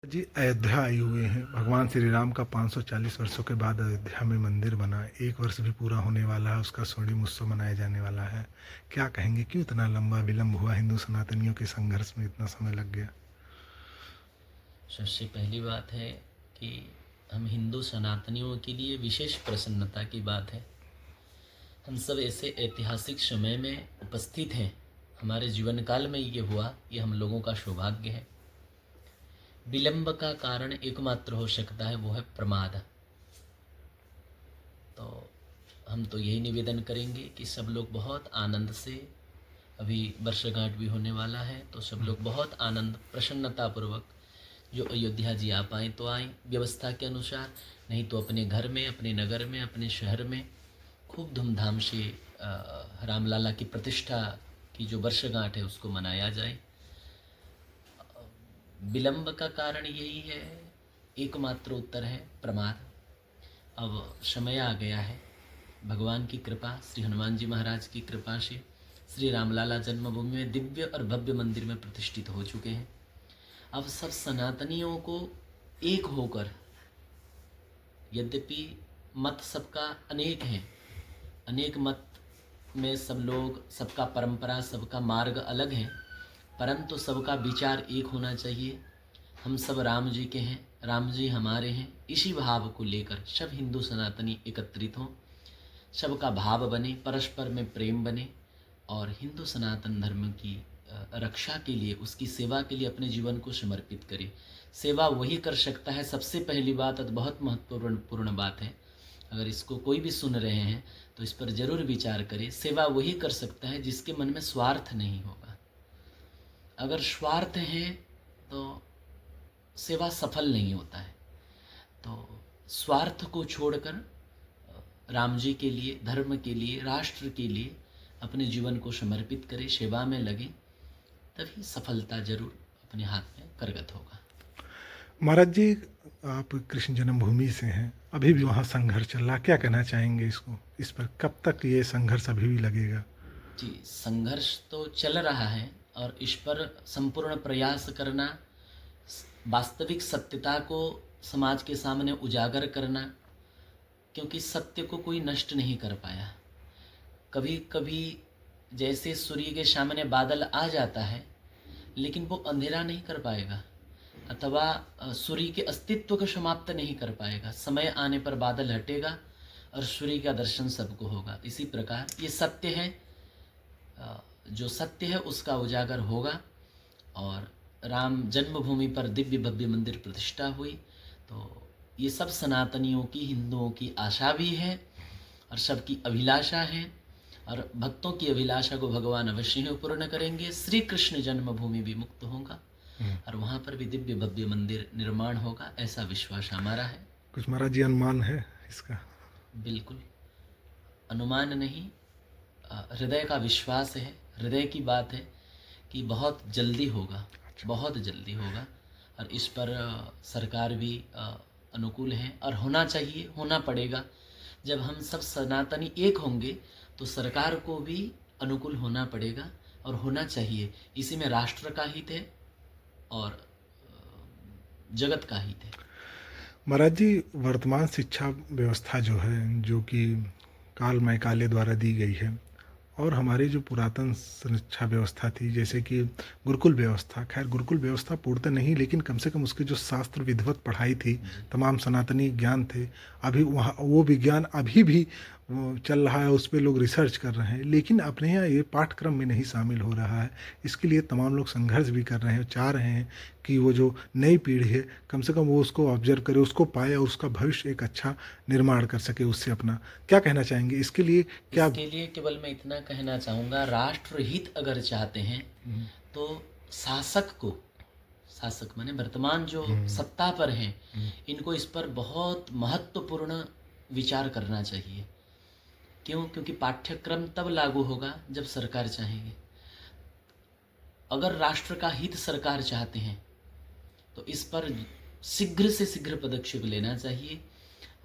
जी, अयोध्या आए हुए हैं। भगवान श्री राम का 540 वर्षों के बाद अयोध्या में मंदिर बना। 1 वर्ष भी पूरा होने वाला है, उसका स्वर्णिम उत्सव मनाया जाने वाला है। क्या कहेंगे, क्यों इतना लंबा विलंब हुआ? हिंदू सनातनियों के संघर्ष में इतना समय लग गया? सबसे पहली बात है कि हम हिंदू सनातनियों के लिए विशेष प्रसन्नता की बात है। हम सब ऐसे ऐतिहासिक समय में उपस्थित हैं। हमारे जीवन काल में ये हुआ, ये हम लोगों का सौभाग्य है। विलंब का कारण एकमात्र हो सकता है, वो है प्रमाद। तो हम तो यही निवेदन करेंगे कि सब लोग बहुत आनंद से, अभी वर्षगांठ भी होने वाला है, तो सब लोग बहुत आनंद प्रसन्नतापूर्वक जो अयोध्या जी आ पाएँ तो आएँ व्यवस्था के अनुसार, नहीं तो अपने घर में, अपने नगर में, अपने शहर में खूब धूमधाम से रामलला की प्रतिष्ठा की जो वर्षगांठ है उसको मनाया जाए। विलंब का कारण यही है, एकमात्र उत्तर है प्रमाद। अब समय आ गया है, भगवान की कृपा, श्री हनुमान जी महाराज की कृपा से श्री रामलला जन्मभूमि में दिव्य और भव्य मंदिर में प्रतिष्ठित हो चुके हैं। अब सब सनातनियों को एक होकर, यद्यपि मत सबका अनेक हैं, अनेक मत में सब लोग, सबका परंपरा, सबका मार्ग अलग है, परंतु सबका विचार एक होना चाहिए। हम सब राम जी के हैं, राम जी हमारे हैं। इसी भाव को लेकर सब हिंदू सनातनी एकत्रित हों, सबका भाव बने, परस्पर में प्रेम बने और हिंदू सनातन धर्म की रक्षा के लिए, उसकी सेवा के लिए अपने जीवन को समर्पित करें। सेवा वही कर सकता है, सबसे पहली बात, और बहुत महत्वपूर्ण बात है, अगर इसको कोई भी सुन रहे हैं तो इस पर जरूर विचार करें। सेवा वही कर सकता है जिसके मन में स्वार्थ नहीं होगा। अगर स्वार्थ है तो सेवा सफल नहीं होता है। तो स्वार्थ को छोड़कर राम जी के लिए, धर्म के लिए, राष्ट्र के लिए अपने जीवन को समर्पित करें, सेवा में लगे, तभी सफलता जरूर अपने हाथ में करगत होगा। महाराज जी, आप कृष्ण जन्मभूमि से हैं, अभी भी जी वहाँ संघर्ष चल रहा, क्या कहना चाहेंगे इसको? इस पर कब तक ये संघर्ष अभी भी लगेगा? जी, संघर्ष तो चल रहा है और इस पर संपूर्ण प्रयास करना, वास्तविक सत्यता को समाज के सामने उजागर करना, क्योंकि सत्य को कोई नष्ट नहीं कर पाया। कभी कभी जैसे सूर्य के सामने बादल आ जाता है, लेकिन वो अंधेरा नहीं कर पाएगा, अथवा सूर्य के अस्तित्व को समाप्त नहीं कर पाएगा। समय आने पर बादल हटेगा और सूर्य का दर्शन सबको होगा। इसी प्रकार ये सत्य है, जो सत्य है उसका उजागर होगा। और राम जन्मभूमि पर दिव्य भव्य मंदिर प्रतिष्ठा हुई, तो ये सब सनातनियों की, हिंदुओं की आशा भी है और सबकी अभिलाषा है, और भक्तों की अभिलाषा को भगवान अवश्य ही पूर्ण करेंगे। श्री कृष्ण जन्मभूमि भी मुक्त होगा और वहाँ पर भी दिव्य भव्य मंदिर निर्माण होगा, ऐसा विश्वास हमारा है। कुछ महाराज जी अनुमान है इसका? बिल्कुल अनुमान नहीं, हृदय का विश्वास है, हृदय की बात है कि बहुत जल्दी होगा, बहुत जल्दी होगा। और इस पर सरकार भी अनुकूल है और होना चाहिए, होना पड़ेगा। जब हम सब सनातनी एक होंगे तो सरकार को भी अनुकूल होना पड़ेगा और होना चाहिए। इसी में राष्ट्र का हित है और जगत का हित है। महाराज जी, वर्तमान शिक्षा व्यवस्था जो है, जो कि काल मैकाले द्वारा दी गई है, और हमारी जो पुरातन शिक्षा व्यवस्था थी, जैसे कि गुरुकुल व्यवस्था, खैर गुरुकुल व्यवस्था पूर्णतः नहीं, लेकिन कम से कम उसकी जो शास्त्र विधिवत पढ़ाई थी, तमाम सनातनी ज्ञान थे, अभी वहाँ वो विज्ञान अभी भी वो चल रहा है, उस पर लोग रिसर्च कर रहे हैं, लेकिन अपने यहाँ ये पाठ्यक्रम में नहीं शामिल हो रहा है। इसके लिए तमाम लोग संघर्ष भी कर रहे हैं, चाह रहे हैं कि वो जो नई पीढ़ी है, कम से कम वो उसको ऑब्जर्व करे, उसको पाए और उसका भविष्य एक अच्छा निर्माण कर सके उससे अपना। क्या कहना चाहेंगे इसके लिए? क्या इसके लिए केवल मैं इतना कहना चाहूँगा, राष्ट्रहित अगर चाहते हैं तो शासक को, शासक माने वर्तमान जो सत्ता पर हैं, इनको इस पर बहुत महत्वपूर्ण विचार करना चाहिए। क्यों? क्योंकि पाठ्यक्रम तब लागू होगा जब सरकार चाहेगी। अगर राष्ट्र का हित सरकार चाहते हैं तो इस पर शीघ्र से शीघ्र पदक्षेप लेना चाहिए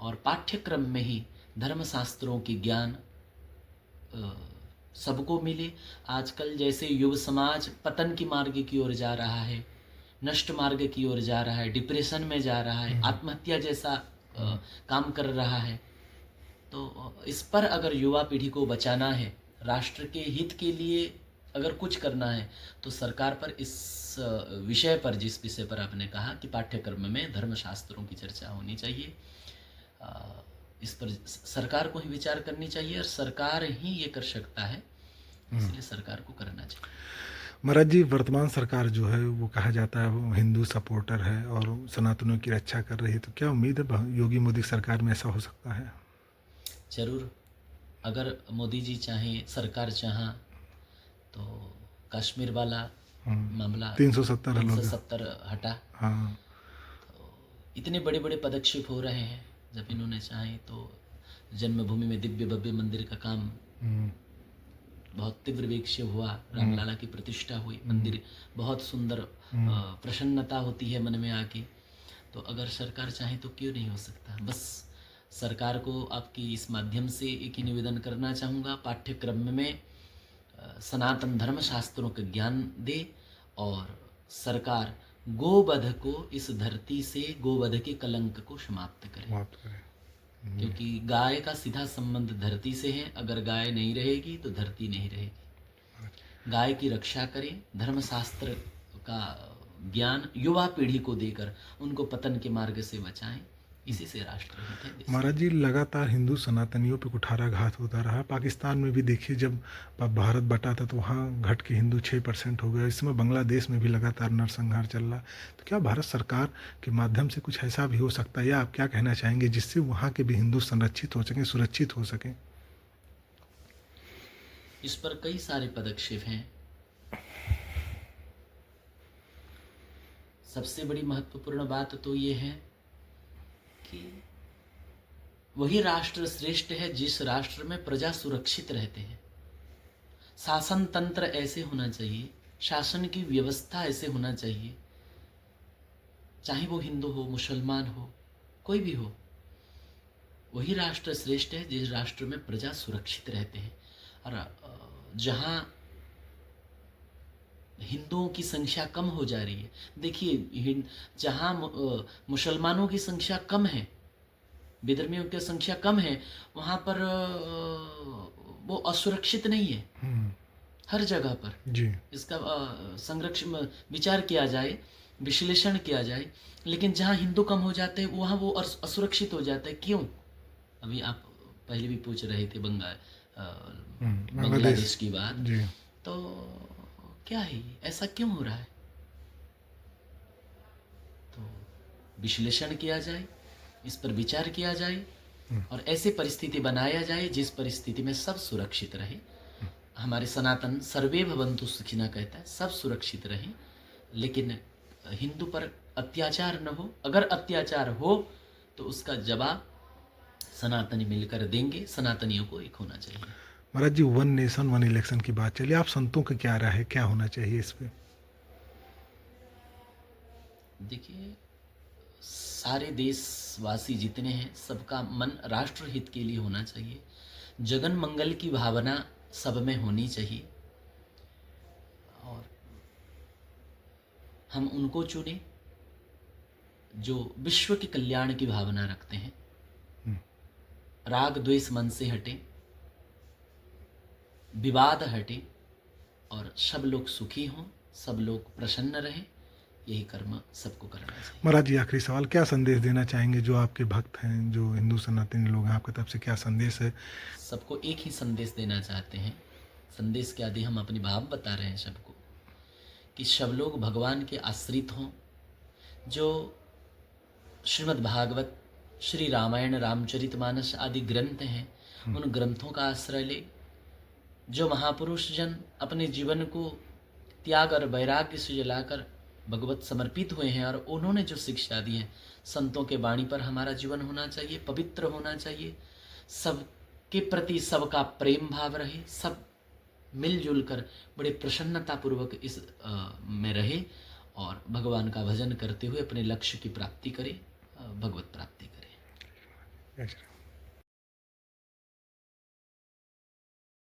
और पाठ्यक्रम में ही धर्मशास्त्रों की ज्ञान सबको मिले। आजकल जैसे युव समाज पतन की मार्ग की ओर जा रहा है, नष्ट मार्ग की ओर जा रहा है, डिप्रेशन में जा रहा है, आत्महत्या जैसा काम कर रहा है। तो इस पर अगर युवा पीढ़ी को बचाना है, राष्ट्र के हित के लिए अगर कुछ करना है, तो सरकार पर इस विषय पर, जिस विषय पर आपने कहा कि पाठ्यक्रम में धर्मशास्त्रों की चर्चा होनी चाहिए, इस पर सरकार को ही विचार करनी चाहिए और सरकार ही ये कर सकता है, इसलिए सरकार को करना चाहिए। महाराज जी, वर्तमान सरकार जो है वो कहा जाता है वो हिंदू सपोर्टर है और सनातनों की रक्षा कर रही है, तो क्या उम्मीद है योगी मोदी सरकार में ऐसा हो सकता है? जरूर, अगर मोदी जी चाहें, सरकार चाहा, तो कश्मीर वाला मामला 370 हटा। हाँ, तो इतने बड़े बड़े पदक्षेप हो रहे हैं, जब इन्होंने चाहे तो जन्मभूमि में दिव्य भव्य मंदिर का काम बहुत तीव्र वेग से हुआ, रामलला की प्रतिष्ठा हुई, मंदिर बहुत सुंदर, प्रसन्नता होती है मन में आके। तो अगर सरकार चाहे तो क्यों नहीं हो सकता। बस सरकार को आपकी इस माध्यम से एक ही निवेदन करना चाहूँगा, पाठ्यक्रम में सनातन धर्म शास्त्रों का ज्ञान दे और सरकार गोवध को इस धरती से, गोवध के कलंक को समाप्त करे। क्योंकि गाय का सीधा संबंध धरती से है, अगर गाय नहीं रहेगी तो धरती नहीं रहेगी। गाय की रक्षा करें, धर्मशास्त्र का ज्ञान युवा पीढ़ी को देकर उनको पतन के मार्ग से बचाएं, इसी से राष्ट्र हित है। महाराज जी, लगातार हिंदू सनातनियों पे कुठाराघात होता रहा। पाकिस्तान में भी देखिए, जब भारत बटा था तो वहाँ घट के हिंदू 6% हो गए। इसमें बांग्लादेश में भी लगातार नरसंहार चल रहा। तो क्या भारत सरकार के माध्यम से कुछ ऐसा भी हो सकता है, या आप क्या कहना चाहेंगे, जिससे वहाँ के भी हिंदू संरक्षित हो सकें, सुरक्षित हो सकें? इस पर कई सारे पदक्षेप हैं। सबसे बड़ी महत्वपूर्ण बात तो ये है कि वही राष्ट्र श्रेष्ठ है जिस राष्ट्र में प्रजा सुरक्षित रहते हैं। शासन तंत्र ऐसे होना चाहिए, शासन की व्यवस्था ऐसे होना चाहिए, चाहे वो हिंदू हो, मुसलमान हो, कोई भी हो, वही राष्ट्र श्रेष्ठ है जिस राष्ट्र में प्रजा सुरक्षित रहते हैं। और जहाँ हिंदुओं की संख्या कम हो जा रही है, देखिए जहाँ मुसलमानों की संख्या कम है, विधर्मियों की संख्या कम है, वहाँ पर वो असुरक्षित नहीं है। हर जगह पर जी इसका संरक्षण विचार किया जाए, विश्लेषण किया जाए। लेकिन जहाँ हिंदू कम हो जाते हैं वहाँ वो असुरक्षित हो जाता है। क्यों? अभी आप पहले भी पूछ रहे थे बांग्लादेश की बात जी। तो क्या है, ऐसा क्यों हो रहा है? तो विश्लेषण किया जाए, इस पर विचार किया जाए और ऐसे परिस्थिति बनाया जाए जिस परिस्थिति में सब सुरक्षित रहे। हमारे सनातन सर्वे भवन्तु सुखिनः कहता है, सब सुरक्षित रहे, लेकिन हिंदू पर अत्याचार न हो। अगर अत्याचार हो तो उसका जवाब सनातनी मिलकर देंगे। सनातनियों को एक होना चाहिए। महाराज जी, 1 नेशन 1 इलेक्शन की बात चलिए, आप संतों का क्या राय है, क्या होना चाहिए इस पे? देखिए, सारे देशवासी जितने हैं सबका मन राष्ट्र हित के लिए होना चाहिए। जगन मंगल की भावना सब में होनी चाहिए और हम उनको चुने जो विश्व के कल्याण की भावना रखते हैं। राग द्वेष मन से हटे, विवाद हटे और सब लोग सुखी हों, सब लोग प्रसन्न रहें, यही कर्म सबको करना चाहिए। महाराज जी, आखिरी सवाल, क्या संदेश देना चाहेंगे जो आपके भक्त हैं, जो हिंदू सनातनी लोग हैं, आपकी तरफ से क्या संदेश है? सबको एक ही संदेश देना चाहते हैं। संदेश क्या दे, हम अपनी भाव बता रहे हैं सबको कि सब लोग भगवान के आश्रित हों। जो श्रीमद् भागवत, श्री रामायण, रामचरितमानस आदि ग्रंथ हैं, उन ग्रंथों का आश्रय ले। जो महापुरुष जन अपने जीवन को त्याग और वैराग्य से जलाकर भगवत समर्पित हुए हैं और उन्होंने जो शिक्षा दी है, संतों के वाणी पर हमारा जीवन होना चाहिए, पवित्र होना चाहिए, सबके प्रति सबका प्रेम भाव रहे, सब मिलजुल कर बड़े प्रसन्नतापूर्वक इस में रहे और भगवान का भजन करते हुए अपने लक्ष्य की प्राप्ति करें, भगवत प्राप्ति करें।